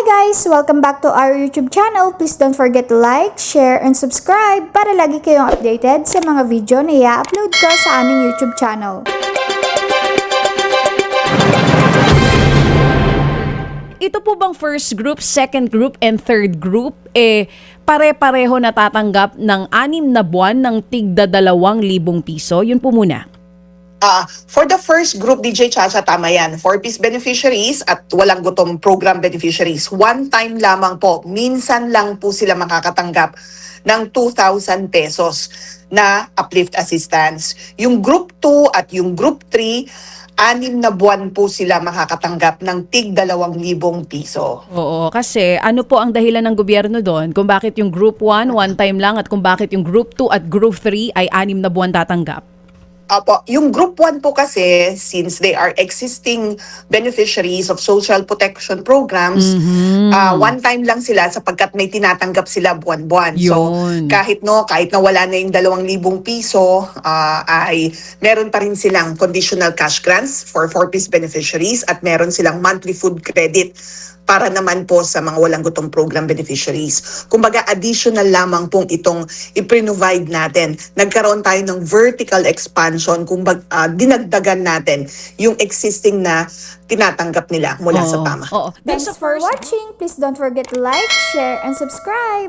guys! Welcome back to our YouTube channel. Please don't forget to like, share, and subscribe para lagi kayong updated sa mga video na i-upload ko sa aming YouTube channel. Ito po bang first group, second group, and third group, pare-pareho natatanggap ng 6 na buwan ng tigda 2,000 piso? Yun po muna. For the first group, DJ Chacha, tama yan. 4-piece beneficiaries at walang gutom program beneficiaries. One time lamang po, minsan lang po sila makakatanggap ng 2,000 pesos na uplift assistance. Yung group 2 at yung group 3, 6 na buwan po sila makakatanggap ng tig 2,000 piso. Oo, kasi ano po ang dahilan ng gobyerno doon kung bakit yung group 1, one time lang, at kung bakit yung group 2 at group 3 ay 6 na buwan tatanggap? Opo, yung group 1 po kasi, since they are existing beneficiaries of social protection programs, one time lang sila sapagkat may tinatanggap sila buwan-buwan. So Yun. kahit na wala na yung 2,000 piso, ay meron pa rin silang conditional cash grants for 4-piece beneficiaries at meron silang monthly food credit para naman po sa mga walang gutom program beneficiaries. Kumbaga, additional lamang pong itong i-provide natin. Nagkaroon tayo ng vertical expansion, kumbaga dinagdagan natin yung existing na tinatanggap nila mula sa PAMA. Oo. Thanks for watching. Please don't forget to like, share, and subscribe.